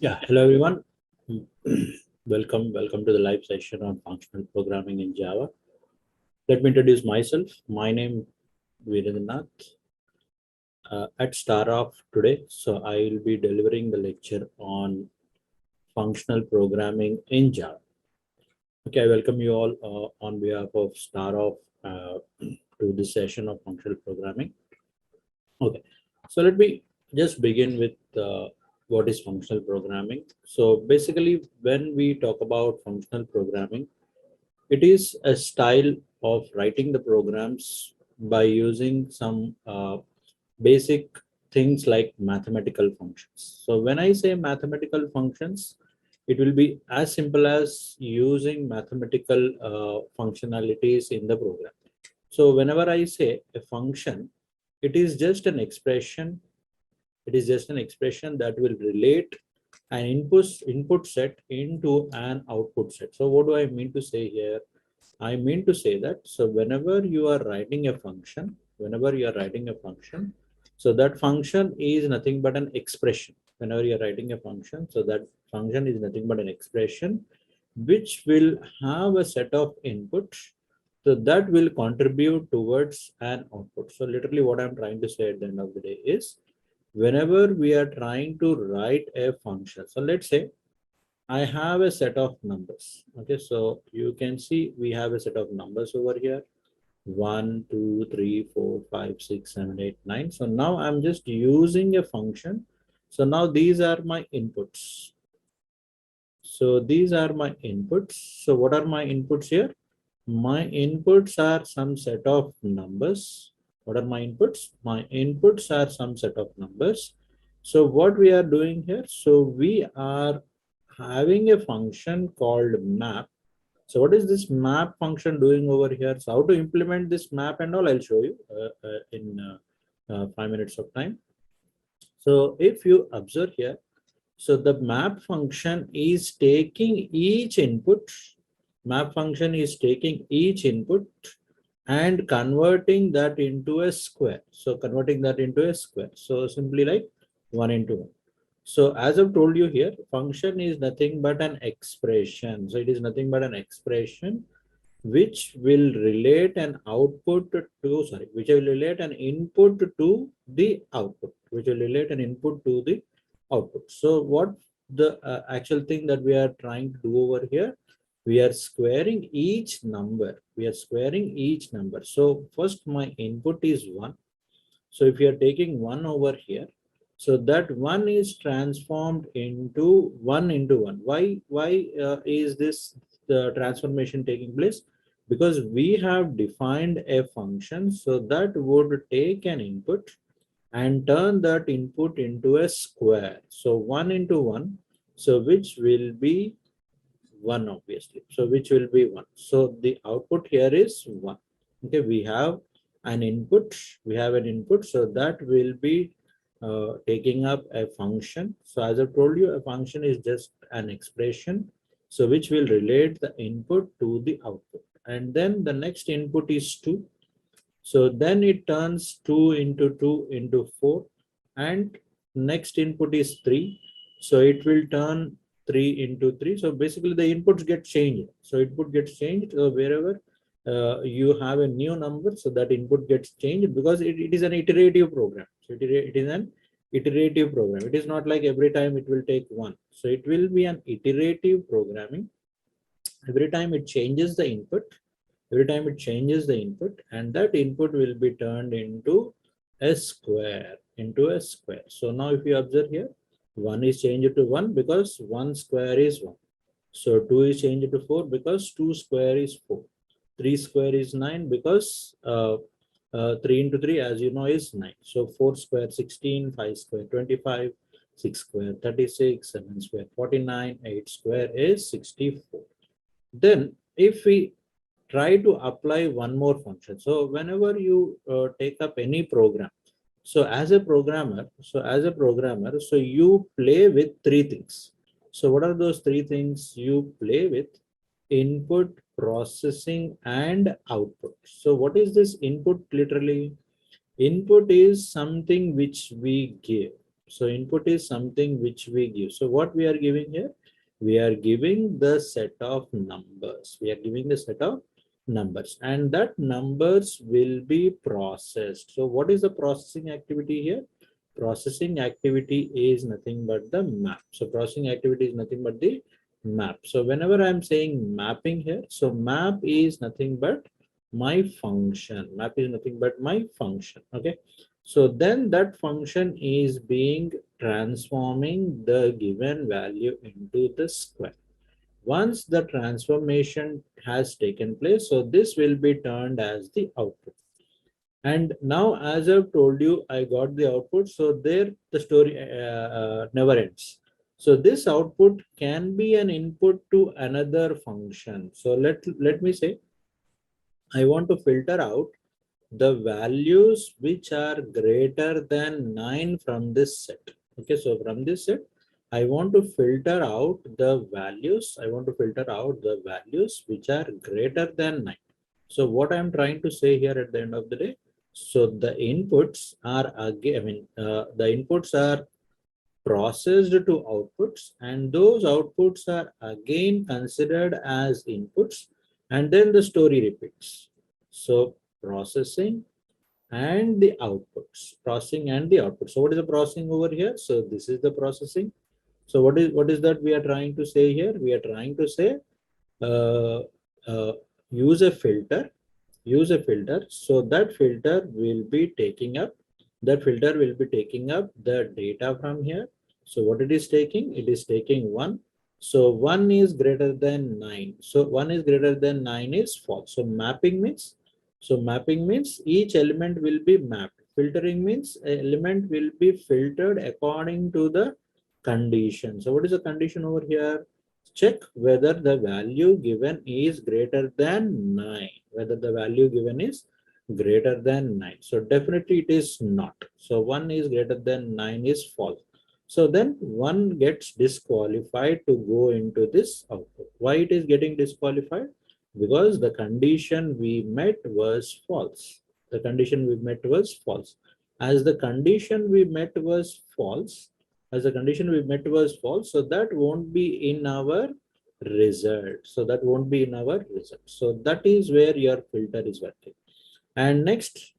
Hello everyone. Welcome to the live session on functional programming in Java. Let me introduce myself. My name is Virendranath at Starof today. So I will be delivering the lecture on functional programming in Java. Okay, I welcome you all on behalf of Starof to this session of functional programming. Okay, so let me just begin with what is functional programming. So basically, when we talk about functional programming, it is a style of writing the programs by using some basic things like mathematical functions. So when I say mathematical functions, it will be as simple as using mathematical functionalities in the program. So whenever I say a function, it is just an expression. It is just an expression that will relate an input set into an output set. So what do I mean to say here? I mean to say that, so whenever you are writing a function, so that function is nothing but an expression. Whenever you're writing a function, so that function is nothing but an expression which will have a set of inputs. So that will contribute towards an output. So literally what I'm trying to say at the end of the day is, whenever we are trying to write a function, so let's say I have a set of numbers. Okay, so you can see we have a set of numbers over here: 1, 2, 3, 4, 5, 6, 7, 8, 9. So now I'm just using a function. So now these are my inputs. So these are my inputs. So what are my inputs here? My inputs are some set of numbers. What are my inputs? My inputs are some set of numbers. So what we are doing here? So we are having a function called map. So what is this map function doing over here? So how to implement this map and all, I'll show you in 5 minutes of time. So if you observe here, so the map function is taking each input. Map function is taking each input and converting that into a square. So converting that into a square. So simply like 1 into 1. So as I've told you here, function is nothing but an expression. So it is nothing but an expression which will relate an output to, which will relate an input to the output, which will relate an input to the output. So what the actual thing that we are trying to do over here, we are squaring each number. So first my input is 1. So if you are taking 1 over here, so that 1 is transformed into 1 into 1. Why is this the transformation taking place? Because we have defined a function so that would take an input and turn that input into a square. So 1 into 1, so which will be 1, obviously. So which will be 1. So the output here is 1. Okay, we have an input. So that will be taking up a function. So as I told you, a function is just an expression, so which will relate the input to the output. And then the next input is 2. So then it turns 2 into 2 into 4. And next input is 3. So it will turn 3 into 3. So basically the inputs get changed. So input gets changed wherever you have a new number. So that input gets changed because it is an iterative program. So it is an iterative program. It is not like every time it will take 1. So it will be an iterative programming. Every time it changes the input, and that input will be turned into a square, So now if you observe here, 1 is changed to 1 because 1 square is 1. So 2 is changed to 4 because 2 square is 4. 3 square is 9 because 3 into 3, as you know, is 9. So 4 square 16, 5 square 25, 6 square 36, 7 square 49, 8 square is 64. Then if we try to apply one more function, so whenever you take up any program, so as a programmer, so you play with 3 things. So what are those 3 things you play with? Input, processing, and output. So what is this input? Literally, input is something which we give. So input is something which we give. So what we are giving here? We are giving the set of numbers. We are giving the set of numbers, and that numbers will be processed. So what is the processing activity here? Processing activity is nothing but the map. So processing activity is nothing but the map. So whenever I'm saying mapping here, so map is nothing but my function. Map is nothing but my function. Okay. So then that function is being transforming the given value into the square. Once the transformation has taken place, so this will be turned as the output. And now, as I've told you, I got the output. So there the story never ends. So this output can be an input to another function. So let me say I want to filter out the values which are greater than 9 from this set. Okay, so from this set, I want to filter out the values. I want to filter out the values which are greater than 9. So what I'm trying to say here at the end of the day, so the inputs are again, the inputs are processed to outputs, and those outputs are again considered as inputs, and then the story repeats. So processing and the outputs, processing and the output. So what is the processing over here? So this is the processing. So what is that we are trying to say here? We are trying to say uh, uh, use a filter, so that filter will be taking up, the data from here. So what it is taking? It is taking 1. So 1 is greater than 9. So 1 is greater than 9 is false. So mapping means each element will be mapped. Filtering means element will be filtered according to the condition. So what is the condition over here? Check whether the value given is greater than 9. Whether the value given is greater than 9. So definitely it is not. So 1 is greater than 9 is false. So then 1 gets disqualified to go into this output. Why it is getting disqualified? Because the condition we met was false. The condition we met was false. As the condition we met was false, so that won't be in our result. So that won't be in our result. So that is where your filter is working. And next,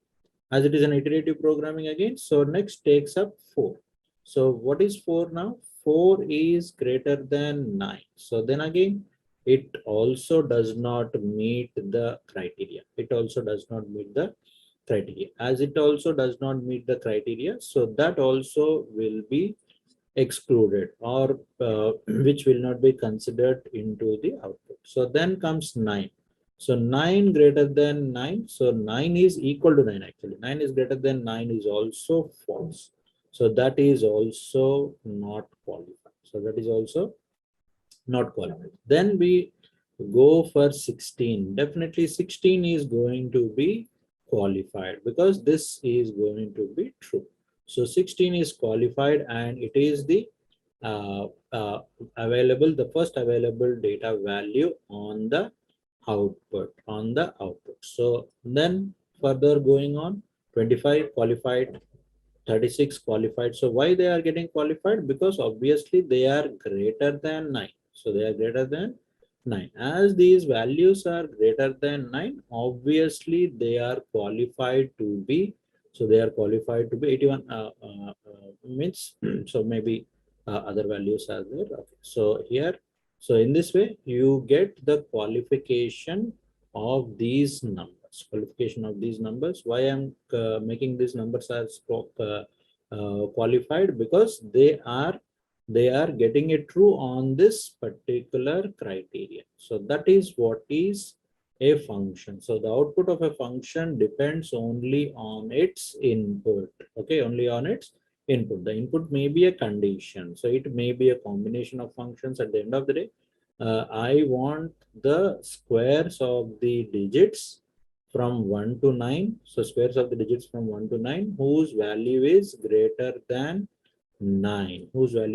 as it is an iterative programming again, so next takes up 4. So what is 4 now? 4 is greater than 9. So then again, it also does not meet the criteria. As it also does not meet the criteria, so that also will be excluded, or which will not be considered into the output. So then comes 9. So 9 greater than 9. So 9 is equal to 9 actually. 9 is greater than 9 is also false. So that is also not qualified. Then we go for 16. Definitely 16 is going to be qualified because this is going to be true. So 16 is qualified, and it is the the first available data value on the output. So then further going on, 25 qualified, 36 qualified. So why they are getting qualified? Because obviously they are greater than 9. So they are greater than 9. As these values are greater than 9, obviously they are qualified to be. So they are qualified to be 81 means so maybe other values are there. Okay. So here, so in this way you get the qualification of these numbers. Why I'm making these numbers as qualified? Because they are getting it true on this particular criteria. So that is what is a function. So the output of a function depends only on its input. Okay, only on its input. The input may be a condition. So it may be a combination of functions. At the end of the day, I want the squares of the digits from 1 to 9. So squares of the digits from 1 to 9 whose value is greater than 9. So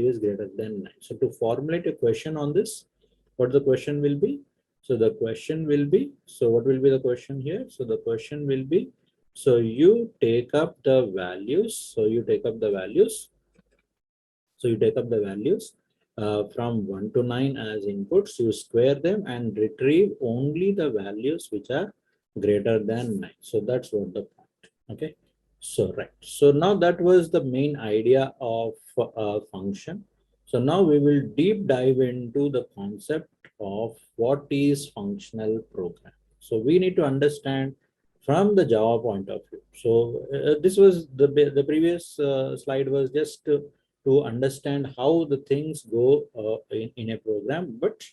to formulate a question on this, what the question will be? So the question will be, so what will be the question here? So the question will be, so you take up the values. So you take up the values from 1 to 9 as inputs, you square them and retrieve only the values which are greater than 9. So that's what the point. Okay. So right. So now that was the main idea of a function. So now we will deep dive into the concept of what is functional program. So we need to understand from the Java point of view. So this was the previous slide was just to understand how the things go in a program. But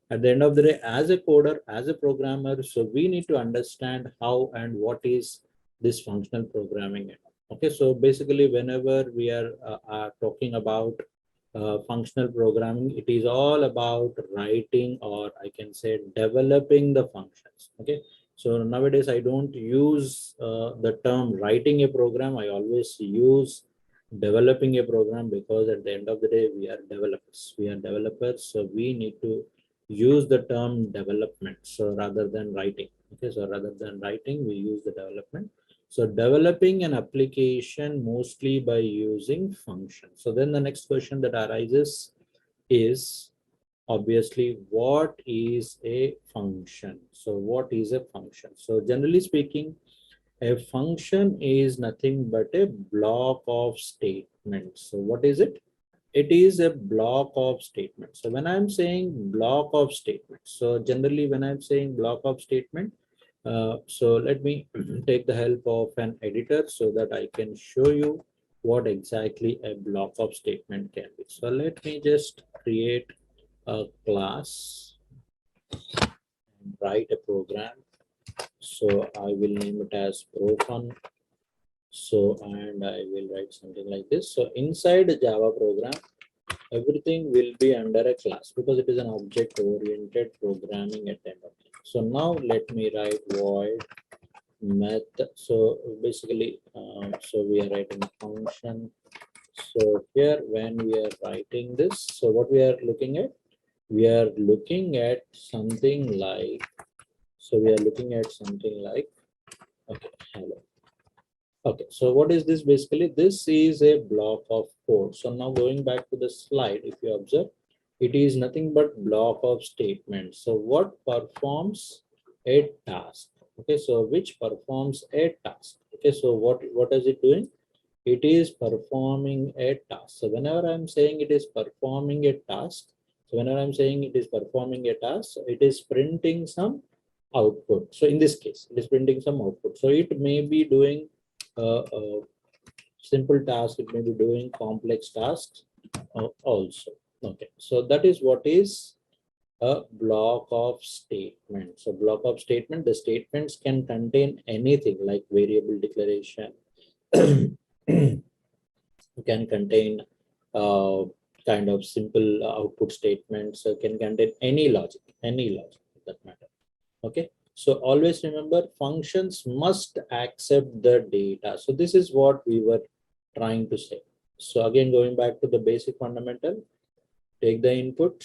at the end of the day, as a coder, as a programmer, so we need to understand how and what is this functional programming. Okay, so basically, whenever we are talking about functional programming, it is all about writing, or I can say developing the functions. Okay, so nowadays I don't use the term writing a program. I always use developing a program, because at the end of the day we are developers. So we need to use the term development, so rather than writing. Okay, so rather than writing, we use the development. So developing an application mostly by using functions. So then the next question that arises is obviously, what is a function? So what is a function? So generally speaking, a function is nothing but a block of statements. So what is it? It is a block of statements. So when I'm saying block of statements, so generally when I'm saying block of statement, so let me take the help of an editor so that I can show you what exactly a block of statement can be. So let me just create a class and write a program. So I will name it as profun. So, and I will write something like this. So inside a Java program, everything will be under a class, because it is an object oriented programming at the end of it. So now let me write void method. So basically, so we are writing a function. So here when we are writing this, so what we are looking at, we are looking at something like, so we are looking at something like, okay, hello. Okay, so what is this? Basically, this is a block of code. So now going back to the slide, if you observe, it is nothing but block of statements. So what performs a task? Okay, so which performs a task? Okay, so what is it doing? It is performing a task. So whenever I'm saying it is performing a task, so whenever I'm saying it is performing a task, so it is printing some output. So in this case, it is printing some output. So it may be doing a simple task, it may be doing complex tasks also. Okay, so that is what is a block of statement. So block of statement, the statements can contain anything like variable declaration, can contain kind of simple output statements, can contain any logic for that matter. Okay, so always remember, functions must accept the data. So this is what we were trying to say. So again, going back to the basic fundamental, take the input,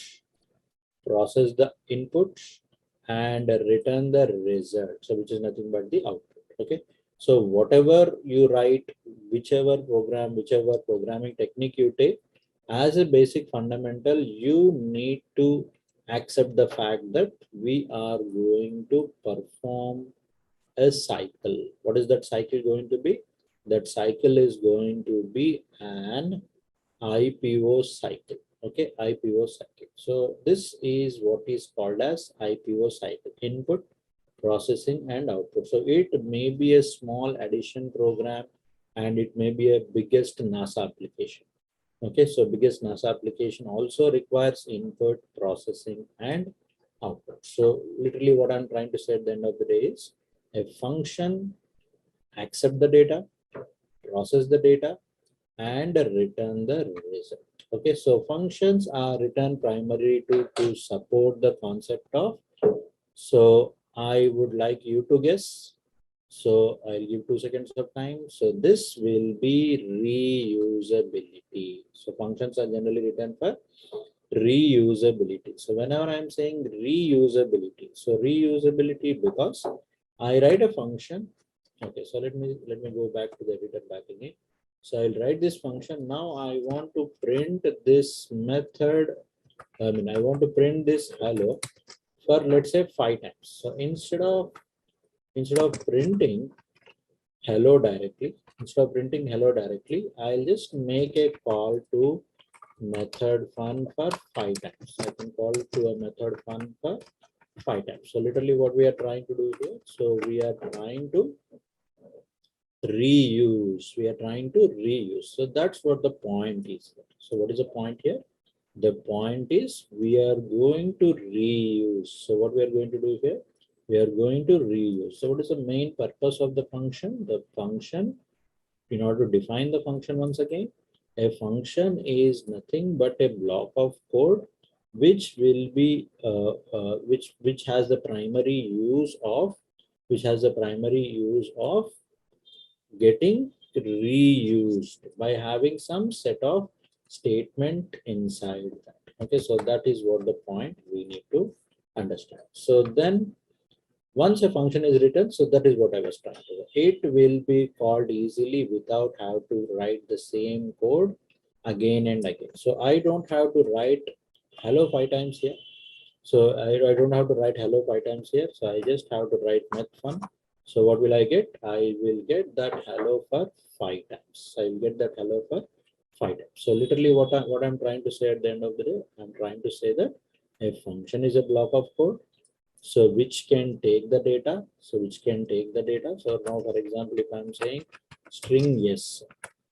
process the input, and return the result, so which is nothing but the output. Okay, so whatever you write, whichever programming technique you take, as a basic fundamental, you need to accept the fact that we are going to perform a cycle. What is that cycle going to be? That cycle is going to be an IPO cycle. Okay, IPO cycle. So this is what is called as IPO cycle: input, processing, and output. So it may be a small addition program, and it may be a biggest NASA application. Okay, so biggest NASA application also requires input, processing, and output. So literally what I'm trying to say at the end of the day is, a function accept the data, process the data, and return the result. Okay, so functions are written primarily to support the concept of, so I would like you to guess. So I'll give 2 seconds of time. So this will be reusability. So functions are generally written for reusability. So whenever I'm saying reusability, so reusability, because I write a function. Okay, so let me go back to the editor back again. So I'll write this function. Now I want to print this method. I want to print this hello for, let's say, 5 times. So instead of printing hello directly, I'll just make a call to method fun for 5 times. I can call to a method fun for 5 times. So literally what we are trying to do here. So we are trying to reuse. So that's what the point is. So what is the point here? The point is we are going to reuse. So what we are going to do here? We are going to reuse. So what is the main purpose of the function? The function, in order to define the function once again, a function is nothing but a block of code which will be which has the primary use of getting reused by having some set of statement inside that. Okay, so that is what the point we need to understand. So then once a function is written, so that is what I was trying to do. It will be called easily without have to write the same code again and again. So I don't have to write hello 5 times here. So I don't have to write hello 5 times here. So I just have to write methfun. So what will I get? I will get that hello for 5 times. I will get that hello for 5 times. So literally what I'm trying to say at the end of the day, I'm trying to say that a function is a block of code. So which can take the data. So now, for example, if I'm saying string yes,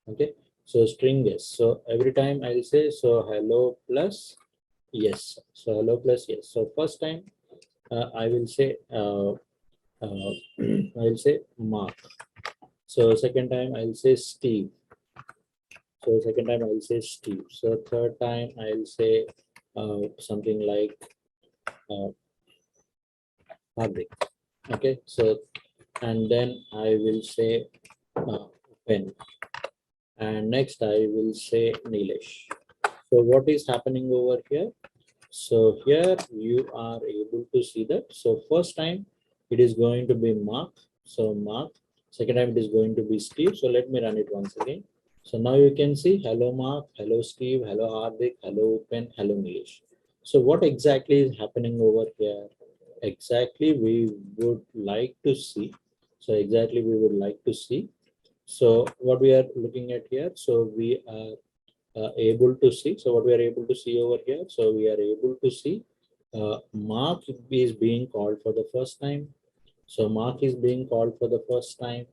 okay. So string yes. So every time I'll say so hello plus yes. So hello plus yes. So first time I will say I will say Mark. So second time I'll say Steve. So second time I'll say Steve. So third time I'll say something like Hardik. Okay. So and then I will say pen. And next I will say Nilesh. So what is happening over here? So here you are able to see that. So first time it is going to be Mark. So Mark. Second time it is going to be Steve. So let me run it once again. So now you can see hello Mark, hello Steve, hello Hardik, hello Pen, hello Nilesh. So what exactly is happening over here? Exactly we would like to see. So exactly we would like to see. So what we are looking at here. So we are able to see. So what we are able to see over here. So we are able to see Mark is being called for the first time. So Mark is being called for the first time.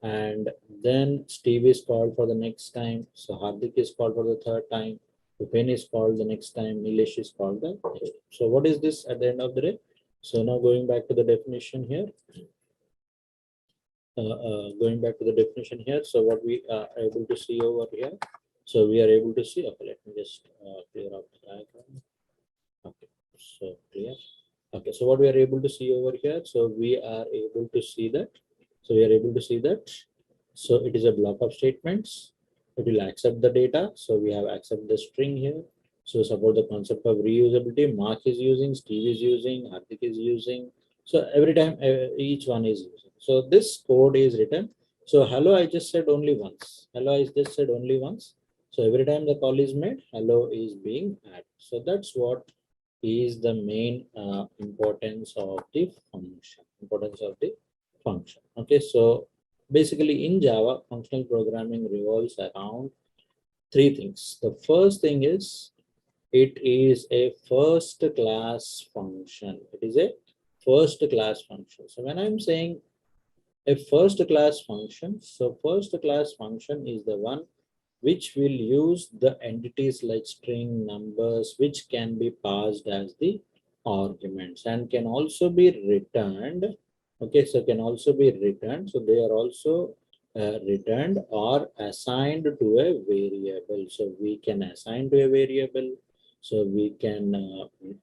And then Steve is called for the next time. So Hardik is called for the third time. Rupen is called the next time. Nilesh is called the next time. So what is this at the end of the day? So now going back to the definition here. So what we are able to see over here. So we are able to see, okay, let me just clear out the diagram. Okay, so clear. Okay, so what we are able to see over here, so we are able to see that. So it is a block of statements. It will accept the data. So we have accept the string here. So support the concept of reusability. Mark is using, Steve is using, Hardik is using. So every time each one is using. So this code is written. So hello, I just said only once. So every time the call is made, hello is being added. So that's what is the main importance of the function. Okay, so basically in Java, functional programming revolves around three things. The first thing is it is a first class function. So when I'm saying a first class function, so first class function is the one which will use the entities like string, numbers, which can be passed as the arguments and can also be returned. Okay, so can also be returned. So they are also returned or assigned to a variable. So we can assign to a variable. So we can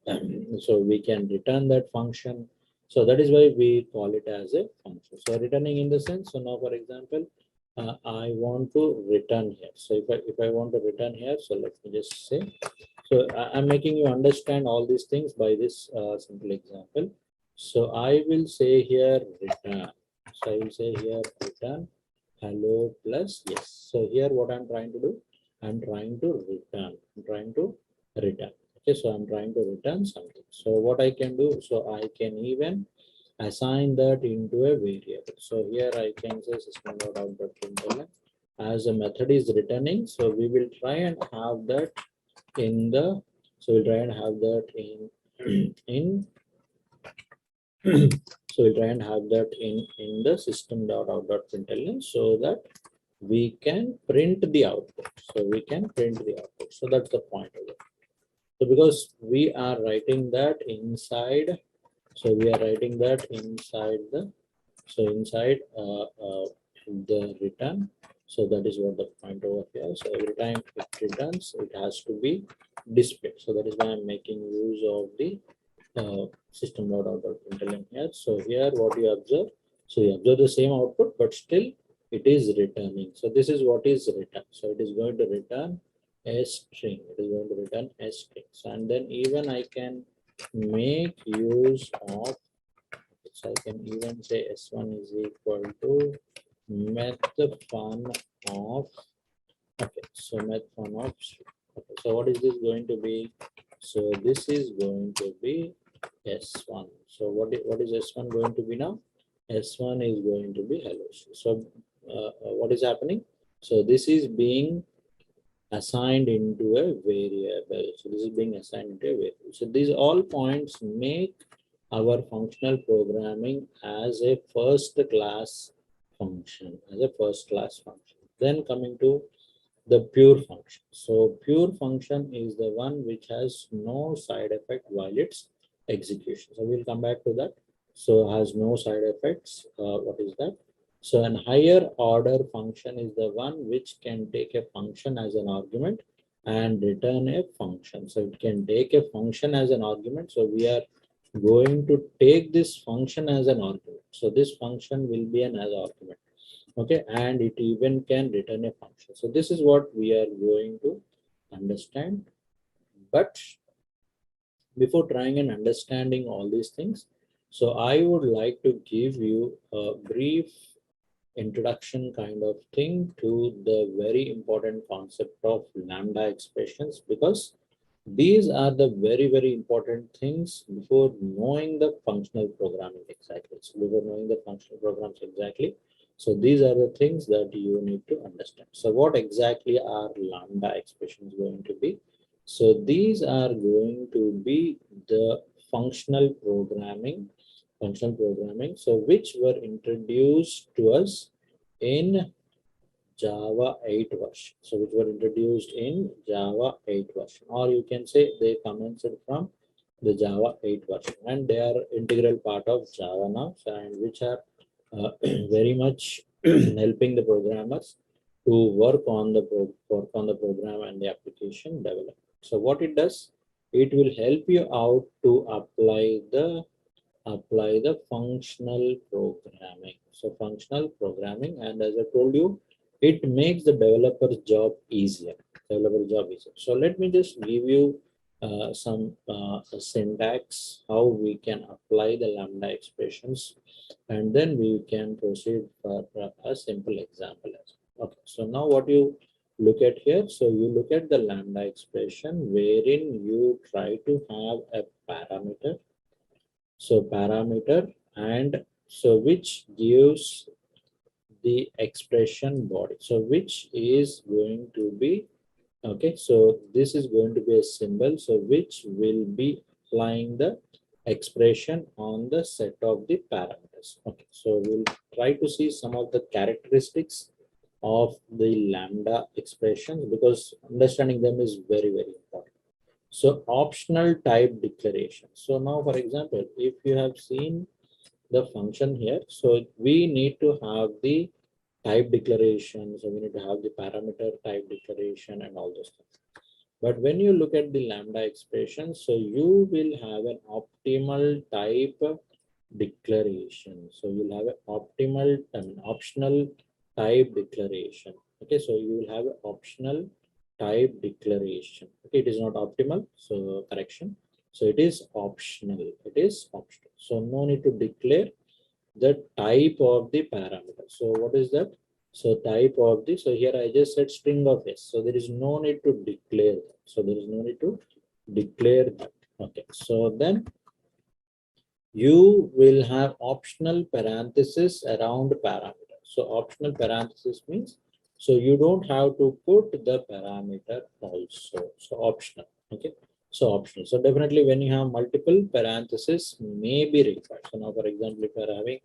return that function. So that is why we call it as a function. So returning in the sense. So now, for example, I want to return here. So if I want to return here, so let me just say. So I'm making you understand all these things by this simple example. So I will say here return. So I will say here return. hello plus yes. So here what I'm trying to do, I'm trying to return. I'm trying to return. Okay, so I'm trying to return something. So what I can do, so I can even assign that into a variable. So here I can say system.out.println as a method is returning. So we will try and have that in the, so we'll try and have that in in so we'll try and have that in the system.out.println so that we can print the output. So we can print the output. So that's the point of it. So because we are writing that inside, so we are writing that inside the, so inside the return. So that is what the point over here. So every time it returns, it has to be displayed. So that is why I'm making use of the system.out.println here. So here what you observe, so you observe the same output, but still it is returning. So this is what is written. So it is going to return a string. It is going to return a string. So, and then even I can make use of, so I can even say s1 is equal to method fun of, okay, so method fun of string. Okay, so what is this going to be? So this is going to be S1. So what is S1 going to be now? S1 is going to be hello. So what is happening? So this is being assigned into a variable. So this is being assigned into a variable. So these all points make our functional programming as a first class function, as a first class function. Then coming to the pure function. So pure function is the one which has no side effect while it's execution. So we'll come back to that. So has no side effects. What is that? So an higher order function is the one which can take a function as an argument and return a function. So it can take a function as an argument. So we are going to take this function as an argument. So this function will be an as argument. Okay, and it even can return a function. So this is what we are going to understand. But before trying and understanding all these things, so I would like to give you a brief introduction kind of thing to the very important concept of lambda expressions, because these are the very important things before knowing the functional programming exactly. So before knowing the functional programs exactly, so these are the things that you need to understand. So what exactly are lambda expressions going to be? So these are going to be the functional programming, so which were introduced to us in Java 8 version. So which were introduced in Java 8 version, or you can say they commenced from the Java 8 version, and they are integral part of Java now, and which are very much helping the programmers to work on the program and the application development. So what it does, it will help you out to apply the functional programming. So functional programming, and as I told you, it makes the developer's job easier. So let me just give you some syntax how we can apply the lambda expressions, and then we can proceed for a simple example as well. Okay, so now what you look at here, so you look at the lambda expression wherein you try to have a parameter. So parameter, and so which gives the expression body, so which is going to be, okay, so this is going to be a symbol, so which will be applying the expression on the set of the parameters. Okay, so we'll try to see some of the characteristics of the lambda expressions, because understanding them is very important. So optional type declaration. So now, for example, if you have seen the function here, so we need to have the type declaration. So we need to have the parameter type declaration and all those things. But when you look at the lambda expression, so you will have an optimal type declaration. So you'll have an optional type declaration. Okay, so you will have an optional type declaration. Okay, it is not optimal, so correction. So it is optional. It is optional. So no need to declare the type of the parameter. So what is that? So type of the, so here I just said string of s. So there is no need to declare that. So there is no need to declare that. Okay. So then you will have optional parenthesis around parameter. So optional parenthesis means, so you don't have to put the parameter also. So optional. Okay. So optional. So definitely when you have multiple parentheses may be required. So now for example, if you are having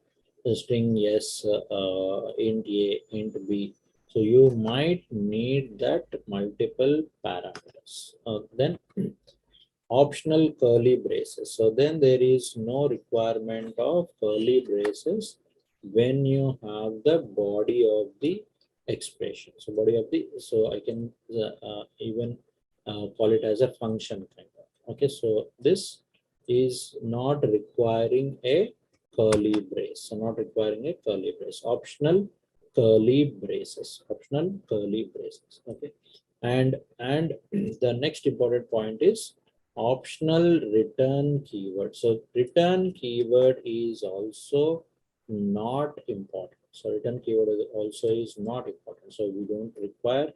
a string yes, int a, int b, so you might need that multiple parameters. Then optional curly braces. So then there is no requirement of curly braces when you have the body of the expression. So body of the, so I can even call it as a function kind of. Okay, so this is not requiring a curly brace. So not requiring a curly brace. Optional curly braces. Optional curly braces. Okay, and the next important point is optional return keyword. So return keyword is also not important. So return keyword also is not important. So we don't require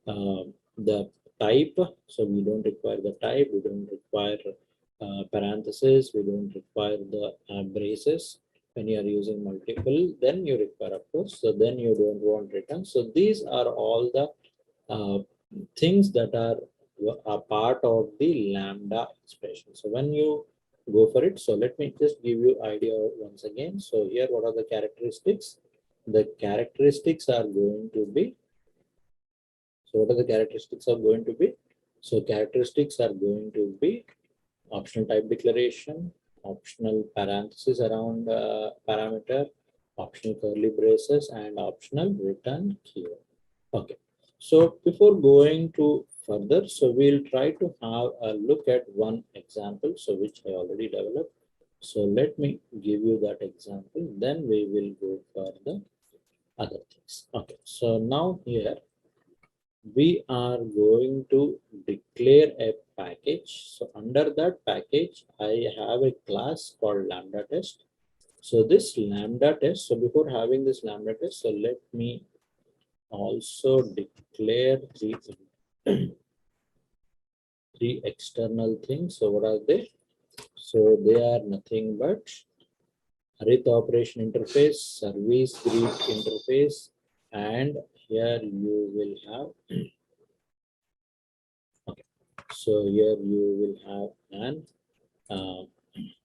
the type. So we don't require the type. We don't require parentheses. We don't require the braces. When you are using multiple, then you require, of course. So then you don't want return. So these are all the things that are a part of the lambda expression. So when you go for it, so let me just give you idea once again. So here, what are the characteristics? The characteristics are going to be, so what are the characteristics are going to be? So characteristics are going to be optional type declaration, optional parenthesis around parameter, optional curly braces, and optional return keyword. Okay. So before going to further, so we'll try to have a look at one example, so which I already developed. So let me give you that example, then we will go for the other things. Okay. So now here we are going to declare a package. So under that package, I have a class called lambda test. So this lambda test, so before having this lambda test, so let me also declare three external things. So what are they? So they are nothing but arith operation interface, service greet interface, and here you will have okay. So here you will have an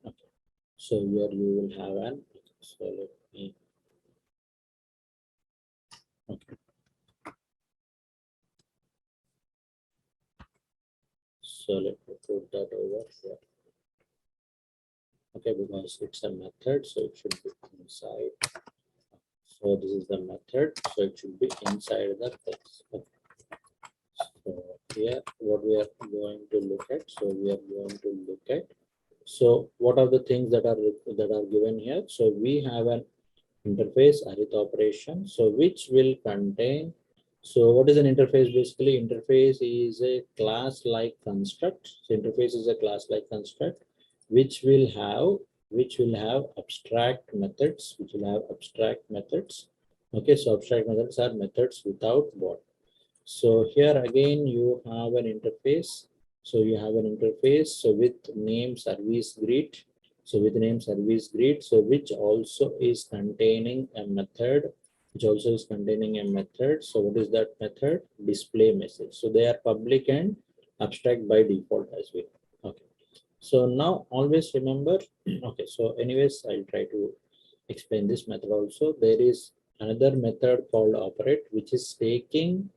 okay. So here you will have an so let me okay. So let me put that over here. Okay, because it's a method, so it should be inside. So this is the method, so it should be inside the text. Okay. So here, what we are going to look at. So we are going to look at. So what are the things that are given here? So we have an interface arith operation. So which will contain. So what is an interface? Basically, interface is a class-like construct. So interface is a class-like construct, which will have abstract methods, Okay, so abstract methods are methods without body. So here again you have an interface. So you have an interface. So with name service greet. So with name service greet. So which also is containing a method. So what is that method? Display message. So they are public and abstract by default as well. Okay. So now always remember. Okay. So anyways, I'll try to explain this method also. There is another method called operate, which is taking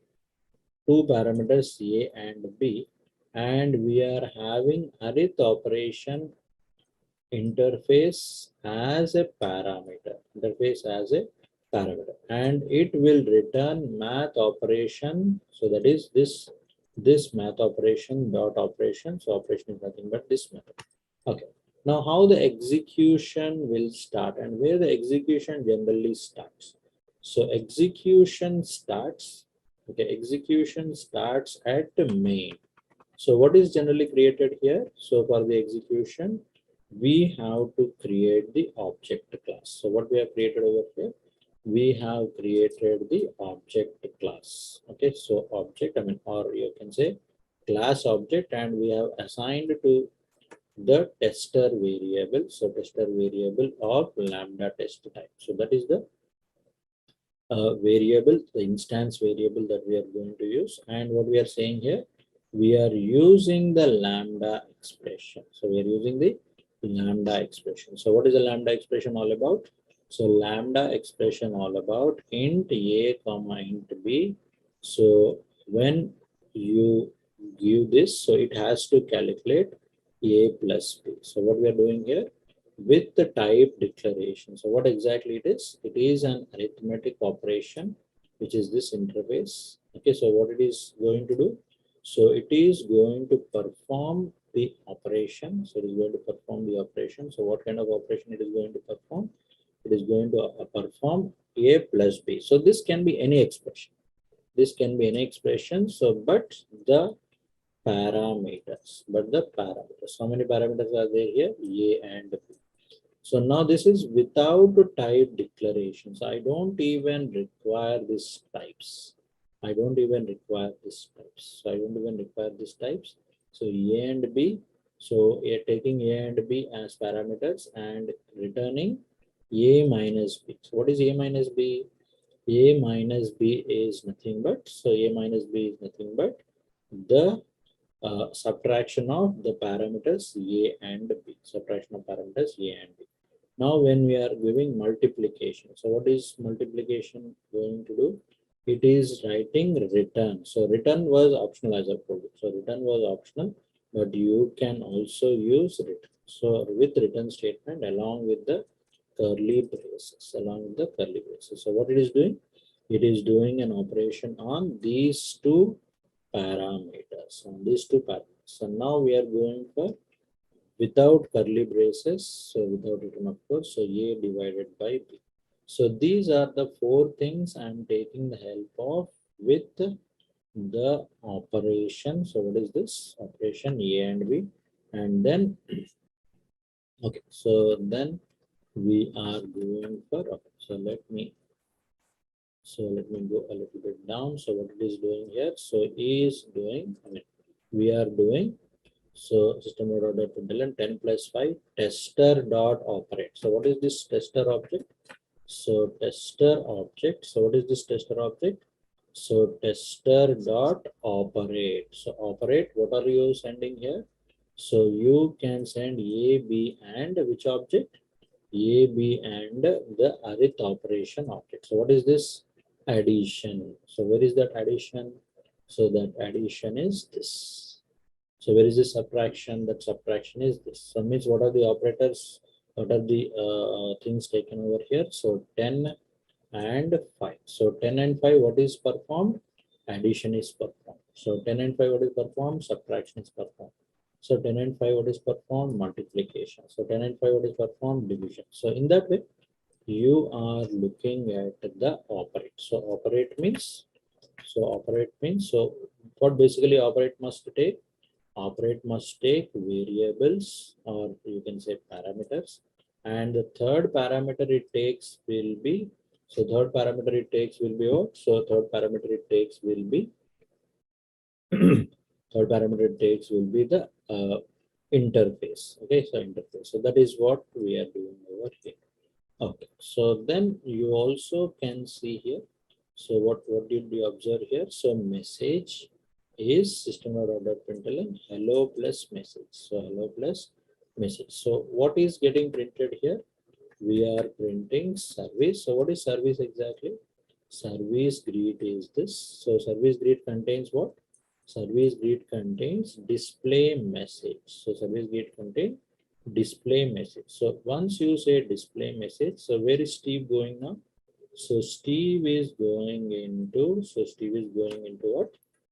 two parameters a and b, and we are having arith operation interface as a parameter, and it will return math operation. So that is this math operation dot operation. So operation is nothing but this method. Okay. Now how the execution will start and where the execution generally starts. So execution starts. Okay, execution starts at the main. So what is generally created here? So for the execution, we have to create the object class. So what we have created over here? we have created the object class. Okay, so object, I mean, or you can say class object, and we have assigned to the tester variable. So tester variable of lambda test type. So that is the variable, the instance variable that we are going to use. And what we are saying here, we are using the lambda expression. So we are using the lambda expression. So what is the lambda expression all about? So lambda expression all about int a comma int b. So when you give this, so it has to calculate a plus b. So what we are doing here, with the type declaration. So what exactly it is? It is an arithmetic operation, which is this interface. Okay, so what it is going to do? So it is going to perform the operation. So it is going to perform the operation. So what kind of operation it is going to perform? It is going to perform a plus b. So this can be any expression. This can be any expression. So, but the parameters, how many parameters are there here? A and b. So now this is without type declarations. I don't even require these types. I don't even require these types. So I don't even require these types. So A and B. So we are taking A and B as parameters and returning A minus B. So what is A minus B? A minus B is nothing but, so A minus B is nothing but the subtraction of the parameters A and B. Subtraction of parameters A and B. Now, when we are giving multiplication, so what is multiplication going to do? It is writing return. So return was optional as I told you. So return was optional, but you can also use return. So with return statement along with the curly braces, So what it is doing? It is doing an operation on these two parameters. So now we are going for without curly braces, so without return of course, so A divided by B. So these are the four things I'm taking the help of with the operation. So what is this? Operation A and B. And then, okay, so then we are going for, okay, so let me go a little bit down. So what it is doing here? So is doing, I mean, we are doing, so system order println 10 plus 5 tester dot operate. So what is this tester object? So tester object. So what is this tester object? So tester dot operate. So operate, what are you sending here? So you can send A, B, and which object? A, B, and the arith operation object. So what is this? Addition. So where is that addition? So that addition is this. So where is the subtraction? That subtraction is this. So means what are the operators? What are the things taken over here? So 10 and 5. So 10 and 5, what is performed? Addition is performed. So 10 and 5, what is performed? Subtraction is performed. So 10 and 5, what is performed? Multiplication. So 10 and 5, what is performed? Division. So in that way, you are looking at the operate. So operate means, so what basically operate must take? Operate must take variables, or you can say parameters, and the third parameter it takes will be, so third parameter it takes will be what? So third parameter it takes will be third parameter it takes will be the interface. Okay, so interface. So that is what we are doing over here. Okay, so then you also can see here. So what did you observe here? So message is system.out.println hello plus message. So hello plus message. So what is getting printed here? We are printing service. So what is service exactly? Service greet is this. So service greet contains what? Service greet contains display message. So service greet contains display message. So once you say display message, so where is Steve going now? So Steve is going into, what?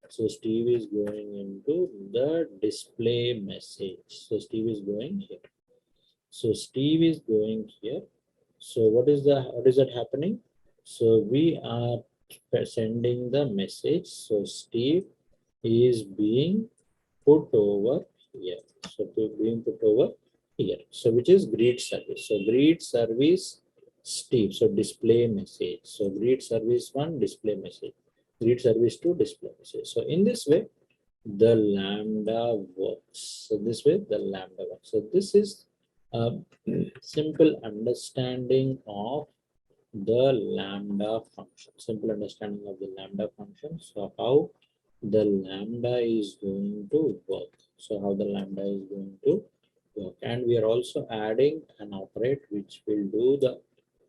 So Steve is going into the display message. So Steve is going here. So Steve is going here. So what is that happening? So we are sending the message. So Steve is being put over here. So being put over here. So which is greet service. So greet service Steve. So display message. So greet service 1, display message. Greet service 2, display message. So in this way, the lambda works. So this way, the lambda works. So this is a simple understanding of the lambda function. Simple understanding of the lambda function. So how the lambda is going to work. So how the lambda is going to work. And we are also adding an operate which will do the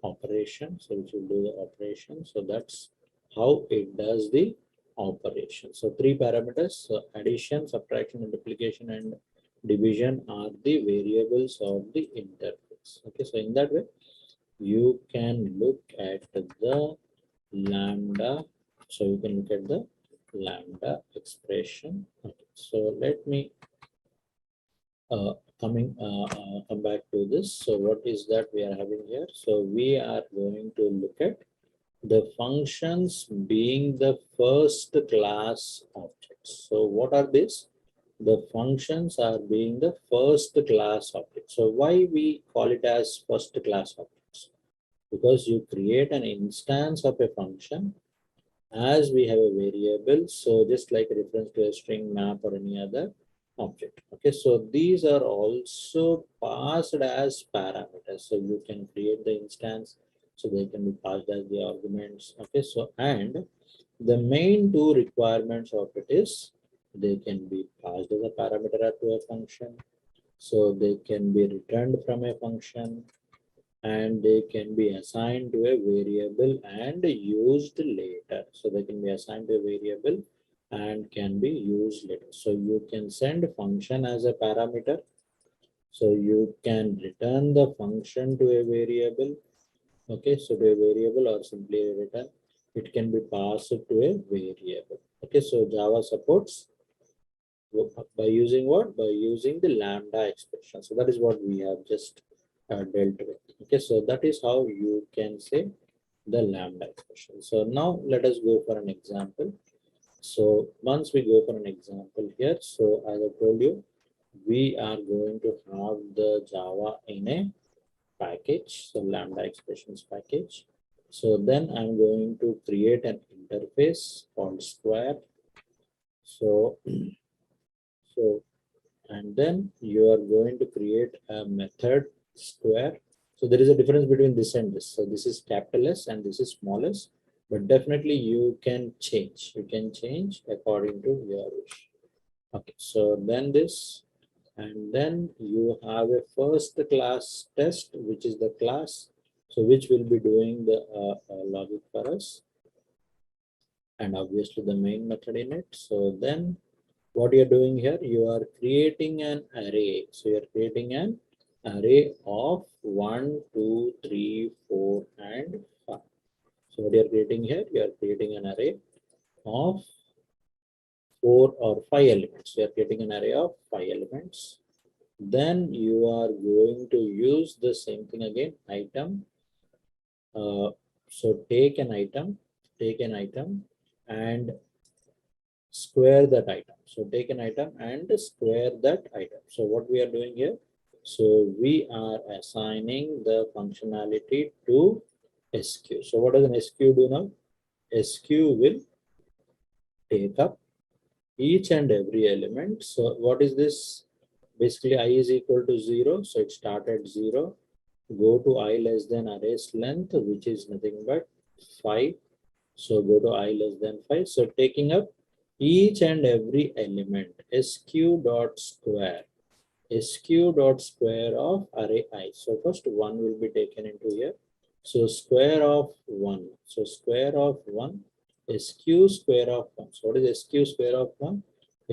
operation. So which will do the operation. So that's how it does the operation. So three parameters: so addition, subtraction, multiplication, and division are the variables of the interface. Okay, so in that way, you can look at the lambda. So you can look at the lambda expression. Okay, so let me come back to this. So what is that we are having here? So we are going to look at the functions being the first class objects. So what are these? The functions are being the first class objects. So why we call it as first class objects? Because you create an instance of a function as we have a variable. So just like a reference to a string, map, or any other object. Okay, so these are also passed as parameters. So you can create the instance, so they can be passed as the arguments. Okay, so and the main two requirements of it is they can be passed as a parameter to a function, so they can be returned from a function, and they can be assigned to a variable and used later. So they can be assigned to a variable and can be used later. So you can send a function as a parameter. So you can return the function to a variable. Okay, so to a variable or simply a return. It can be passed to a variable. Okay, so Java supports by using what? By using the lambda expression. So that is what we have just dealt with. Okay, so that is how you can say the lambda expression. So now let us go for an example. So once we go for an example here, so as I told you, we are going to have the Java in a package, so lambda expressions package. So then I'm going to create an interface called square. So and then you are going to create a method square. So there is a difference between this and this. So this is capital S and this is small s, but definitely you can change. You can change according to your wish. Okay, so then this, and then you have a first class test, which is the class, so which will be doing the logic for us, and obviously the main method in it. So then what you're doing here, you are creating an array. So you're creating an array of 1, 2, 3, 4, and 5. So what you're creating here, you're creating an array of 4 or 5 elements. You're creating an array of 5 elements. Then you are going to use the same thing again, item. So take an item and square that item. So take an item and square that item. So what we are doing here, so we are assigning the functionality to SQ. So what does an SQ do now? SQ will take up each and every element. So what is this? Basically I is equal to 0. So it start at 0. Go to I less than array's length, which is nothing but 5. So go to I less than 5. So taking up each and every element, SQ dot square of array I. So first 1 will be taken into here. So square of 1. So square of 1, SQ square of 1. So what is SQ square of 1?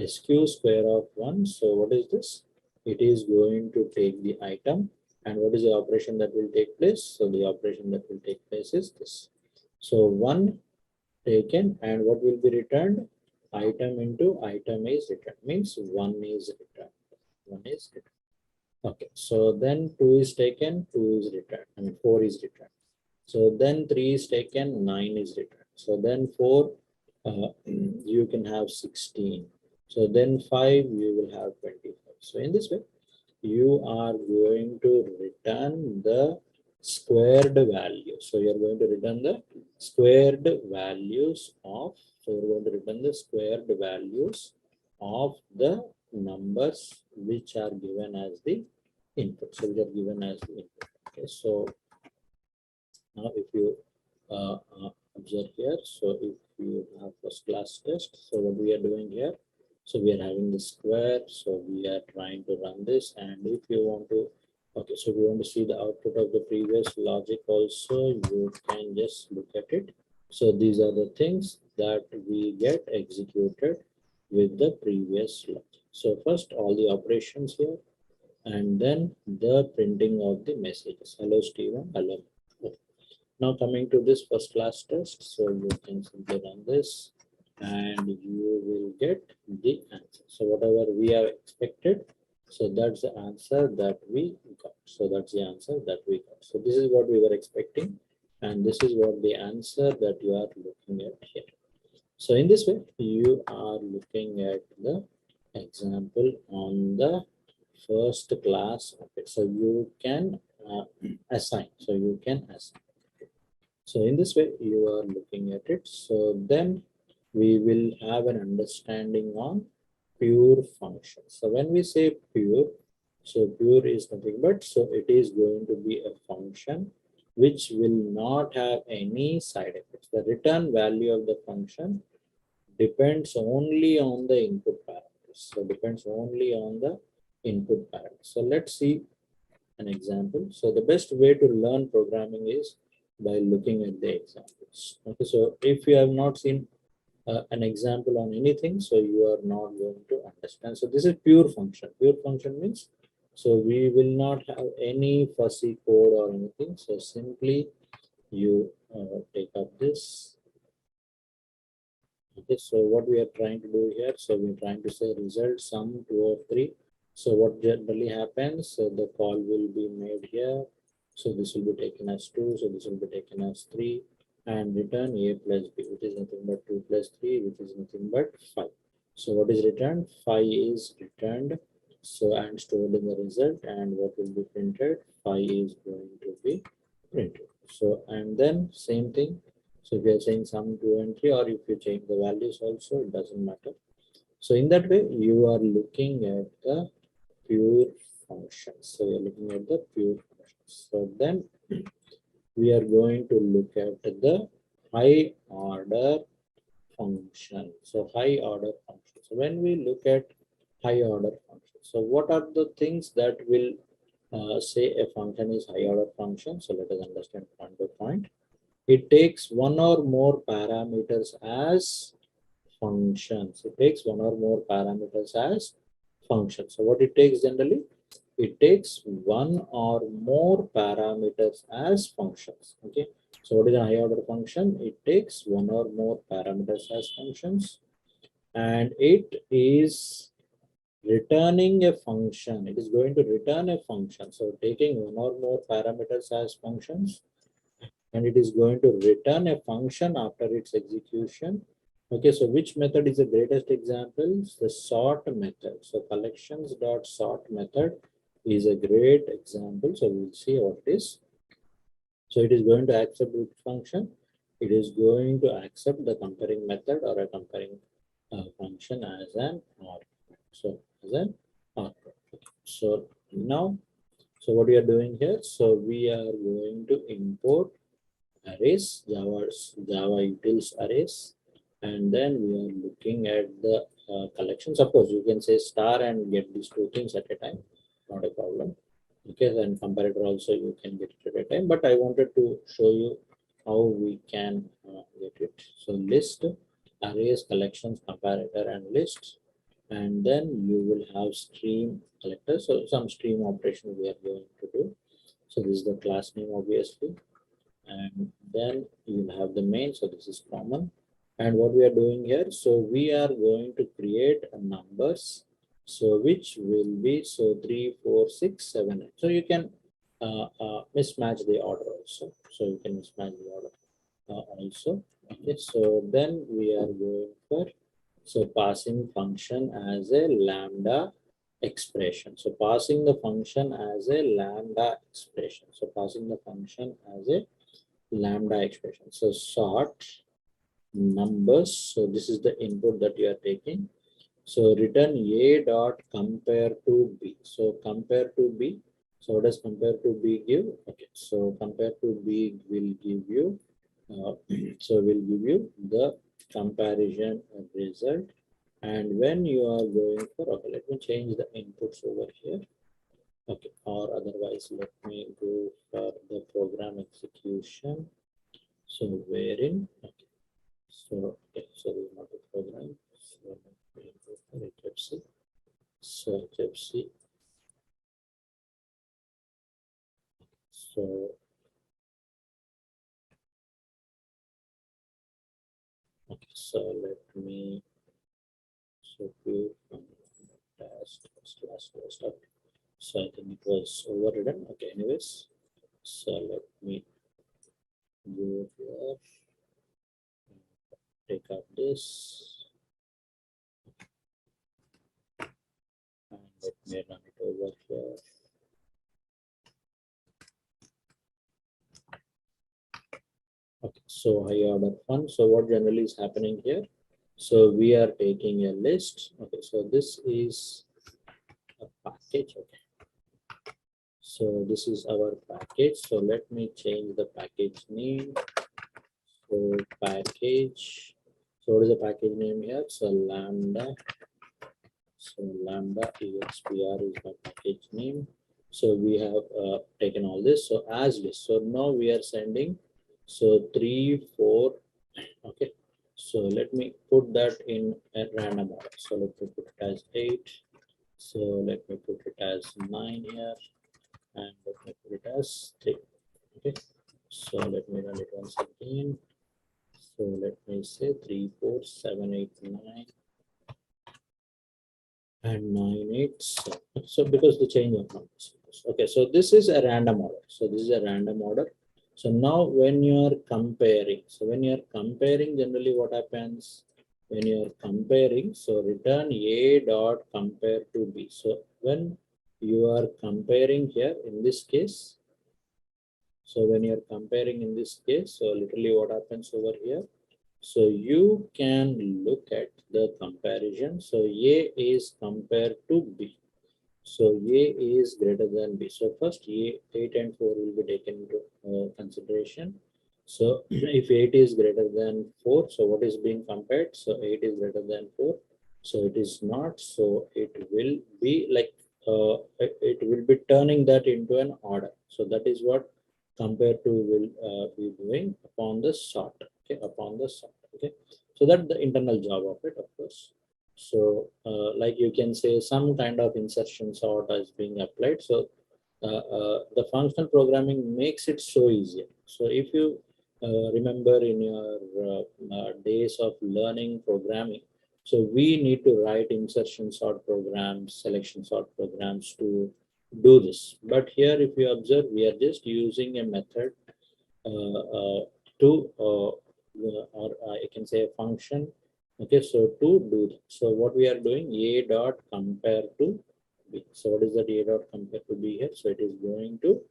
SQ square of 1. So what is this? It is going to take the item. And what is the operation that will take place? So the operation that will take place is this. So 1 taken, and what will be returned? Item into item is returned, means 1 is returned. 1 is returned. Okay, so then 2 is taken, 2 is returned. I mean 4 is returned. So then 3 is taken, 9 is returned. So then 4, you can have 16. So then 5, you will have 25. So in this way, you are going to return the squared value. So you're going to return the squared values of, so you're going to return the squared values of the numbers which are given as the input. So which are given as the input. Okay, so now if you observe here, so if you have first class test, so what we are doing here, so we are having the square, so we are trying to run this, and if you want to, okay, so we want to see the output of the previous logic also, you can just look at it. So these are the things that we get executed with the previous logic. So first all the operations here, and then the printing of the messages. Hello Steven, hello. Now coming to this first class test, so you can simply run this and you will get the answer. So whatever we have expected, so that's the answer that we got. So that's the answer that we got. So this is what we were expecting, and this is what the answer that you are looking at here. So in this way, you are looking at the example on the first class of it. So you can assign. So you can assign. So in this way, you are looking at it. So then we will have an understanding on pure functions. So when we say pure, so pure is nothing but, so it is going to be a function which will not have any side effects. The return value of the function depends only on the input parameters. So depends only on the input parameters. So let's see an example. So the best way to learn programming is by looking at the examples. Okay, so if you have not seen an example on anything, so you are not going to understand. So this is pure function. Pure function means, so we will not have any fussy code or anything. So simply you take up this. Okay, so what we are trying to do here, so we're trying to say result sum 2 of 3. So what generally happens, so the call will be made here. So this will be taken as 2, so this will be taken as 3, and return a plus b, which is nothing but 2 plus 3, which is nothing but 5. So what is returned? 5 is returned, so and stored in the result, and what will be printed? 5 is going to be printed. So and then same thing. So if you are saying sum 2 and 3, or if you change the values also, it doesn't matter. So in that way, you are looking at the pure functions. So you're looking at the pure functions. So then we are going to look at the high order function. So high order function. So when we look at high order function, so what are the things that will say a function is high order function? So let us understand point by point. It takes one or more parameters as functions. It takes one or more parameters as functions. So what it takes generally? It takes one or more parameters as functions. Okay. So what is a high order function? It takes one or more parameters as functions, and it is returning a function. It is going to return a function. So taking one or more parameters as functions, and it is going to return a function after its execution. Okay, so which method is the greatest example? The sort method. So collections.sort method is a great example. So we'll see what it is. So it is going to accept which function? It is going to accept the comparing method or a comparing function as an argument. So as an argument. So now, so what we are doing here? So we are going to import arrays, Java utils arrays, and then we are looking at the collections. Of course, you can say star and get these two things at a time, not a problem. Okay, and comparator also you can get it at a time, but I wanted to show you how we can get it. So list, arrays, collections, comparator, and lists, and then you will have stream collector. So some stream operation we are going to do. So this is the class name, obviously, and then you'll have the main. So this is common, and what we are doing here, so we are going to create numbers, so which will be, so 3 4 6 7 8. So you can mismatch the order also. So you can mismatch the order also. Okay, so then we are going for, so passing function as a lambda expression. So passing the function as a lambda expression. So passing the function as a lambda expression. So sort numbers. So this is the input that you are taking. So return A dot compare to B. So compare to B. So what does compare to B give? Okay. So compare to B will give you. So will give you the comparison result. And when you are going for, okay, let me change the inputs over here. Okay, or otherwise, let me go for the program execution. So wherein, okay, so okay, so this is not a program. So let me go for HFC. So HFC. So okay, so let me so view task last up. So I think it was overridden. Okay, anyways. So let me go here, take out this, and let me run it over here. Okay, so high order fun. So what generally is happening here? So we are taking a list. Okay, so this is a package. Okay, so this is our package. So let me change the package name. So package. So what is the package name here? So lambda. So lambda expr is my package name. So we have taken all this. So as list. So now we are sending. So 3, 4. Okay. So let me put that in a random order. So let me put it as 8. So let me put it as 9 here. And let me put it as 3. Okay. So let me run it once again. So let me say 3, 4, 7, 8, 9. And 9, 8, 7. So because the change of numbers. Okay, so this is a random order. So this is a random order. So now when you are comparing, so when you are comparing, generally what happens when you are comparing, so return A dot compare to B. So when you are comparing here in this case, so when you are comparing in this case, so literally what happens over here, so you can look at the comparison. So A is compared to B. So A is greater than B. So first A, 8 and 4 will be taken into consideration. So if 8 is greater than 4, so what is being compared? So 8 is greater than 4. So it is not. So it will be like, it will be turning that into an order. So that is what compare to will be doing upon the sort. Okay, upon the sort. Okay, so that the internal job of it, of course. So like you can say some kind of insertion sort is being applied. So the functional programming makes it so easy. So if you remember in your days of learning programming, so we need to write insertion sort programs, selection sort programs to do this. But here, if you observe, we are just using a method to or I can say a function. Okay, so to do that. So what we are doing, A dot compare to B. So what is that A dot compare to B here? So it is going to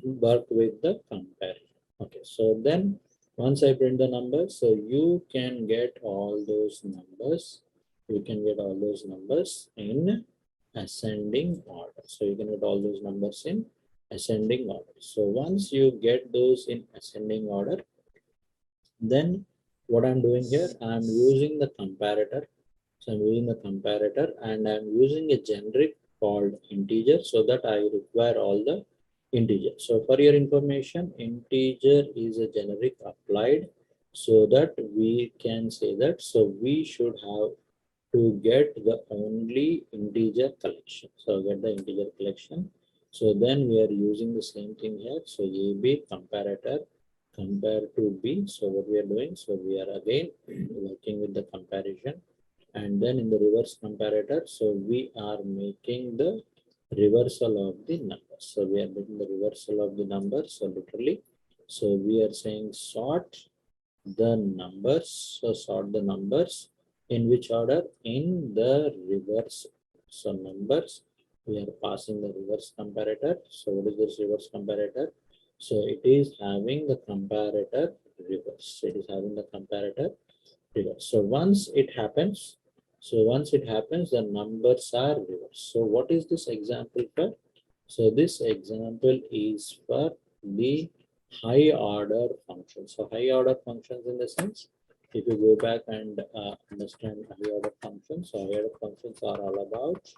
work with the comparison. Okay, so then once I print the numbers, so you can get all those numbers. You can get all those numbers in ascending order. So you can get all those numbers in ascending order. So once you get those in ascending order, then what I'm doing here, I'm using the comparator. So I'm using the comparator and I'm using a generic called integer so that I require all the integer. So for your information, integer is a generic applied so that we can say that, so we should have to get the only integer collection. So get the integer collection. So then we are using the same thing here. So AB comparator compare to B. So what we are doing, so we are again working with the comparison, and then in the reverse comparator, so we are making the reversal of the numbers. So we are making the reversal of the numbers. So literally, so we are saying sort the numbers. So sort the numbers in which order? In the reverse. So numbers, we are passing the reverse comparator. So what is this reverse comparator? So it is having the comparator reverse. It is having the comparator reverse. So once it happens, the numbers are reversed. So what is this example for? So this example is for the high order functions. So high order functions in the sense, if you go back and understand high order functions are all about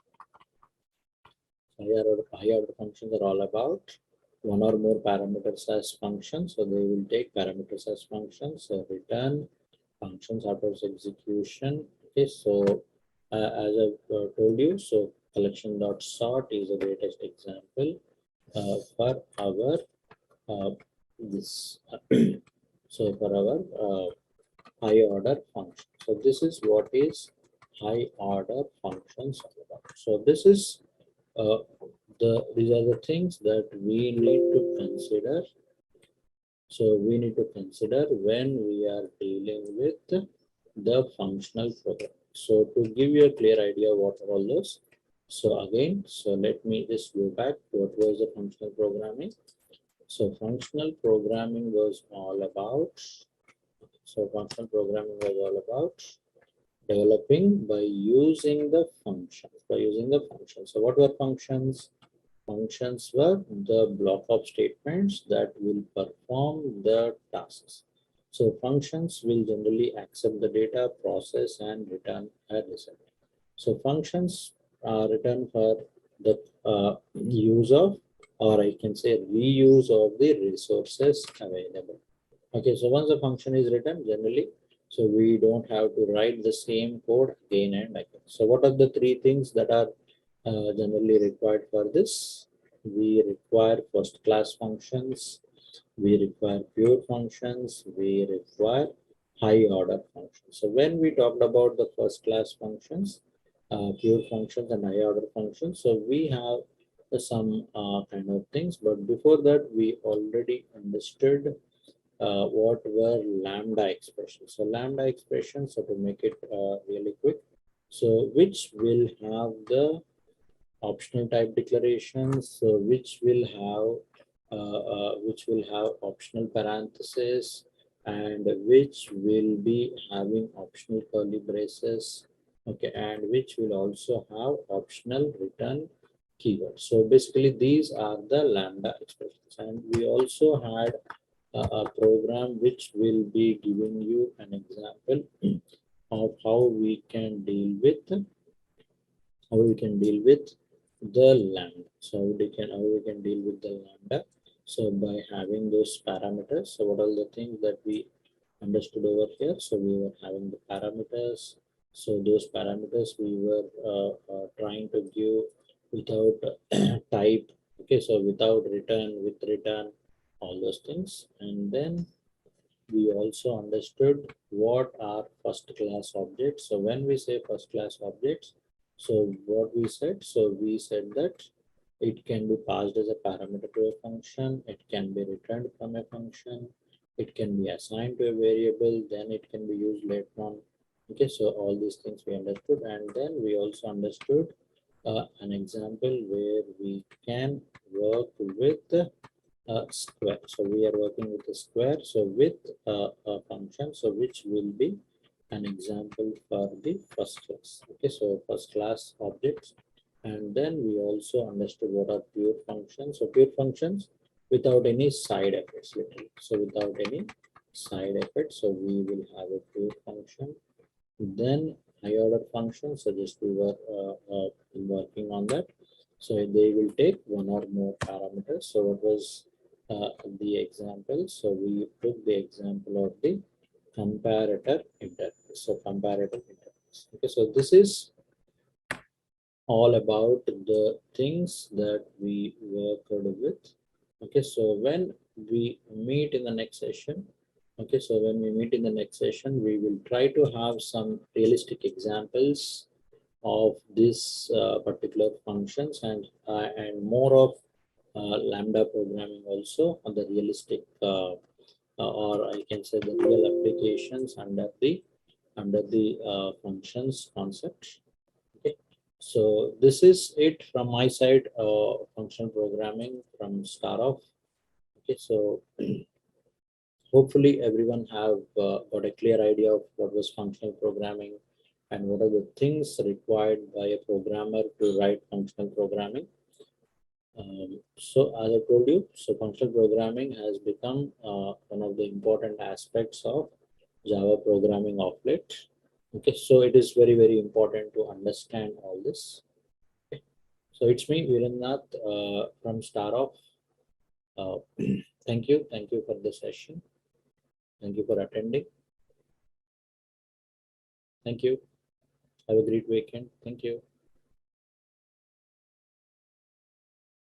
higher order functions are all about one or more parameters as functions. So they will take parameters as functions. So return functions after execution. Okay, so as I've told you, so collection dot sort is the greatest example for our this. So for our high order function. So this is what is high order functions all about. So this is uh, these are the things that we need to consider. So we need to consider when we are dealing with the functional program. So to give you a clear idea what are all those. So again, so let me just go back. What was the functional programming? So functional programming was all about. So functional programming was all about developing by using the functions. So what were functions? Functions were the block of statements that will perform the tasks. So functions will generally accept the data, process, and return a result. So functions are written for the use of, or I can say reuse of the resources available. Okay, so once the function is written, generally, so we don't have to write the same code again and again. So what are the three things that are generally required for this? We require first class functions, we require pure functions, we require high order functions. So when we talked about the first class functions, pure functions and high order functions, so we have some kind of things, but before that we already understood what were lambda expressions. So lambda expressions, so to make it really quick, so which will have the optional type declarations, so which will have optional parentheses, and which will be having optional curly braces, okay, and which will also have optional return keywords. So basically these are the lambda expressions, and we also had a program which will be giving you an example of how we can deal with the lambda. So how we can deal with the lambda. So by having those parameters. So what are the things that we understood over here? So we were having the parameters. So those parameters we were trying to give without type. Okay, so without return, with return, all those things, and then we also understood what are first class objects. So when we say first class objects, so what we said, so we said that it can be passed as a parameter to a function, it can be returned from a function, it can be assigned to a variable, then it can be used later on. Okay, so all these things we understood, and then we also understood an example where we can work with square. So we are working with a square. So with a function, so which will be an example for the first class. Okay, so first class objects. And then we also understood what are pure functions. So pure functions without any side effects, literally. So without any side effects. So we will have a pure function. Then higher order functions. So just we were working on that. So they will take one or more parameters. So it was the example. So we took the example of the comparator interface. So comparator interface. Okay, so this is all about the things that we worked with. Okay, so when we meet in the next session, okay, so when we meet in the next session, we will try to have some realistic examples of this particular functions, and more of lambda programming also on the realistic or I can say the real applications under the functions concept. Okay. So this is it from my side, functional programming from Starof. Okay, so hopefully everyone have got a clear idea of what was functional programming and what are the things required by a programmer to write functional programming. So as I told you, so functional programming has become one of the important aspects of Java programming of late. Okay, so it is very, very important to understand all this. Okay. So it's me, Virendrath, from Starof. Uh, thank you for the session. Thank you for attending. Thank you. Have a great weekend. Thank you.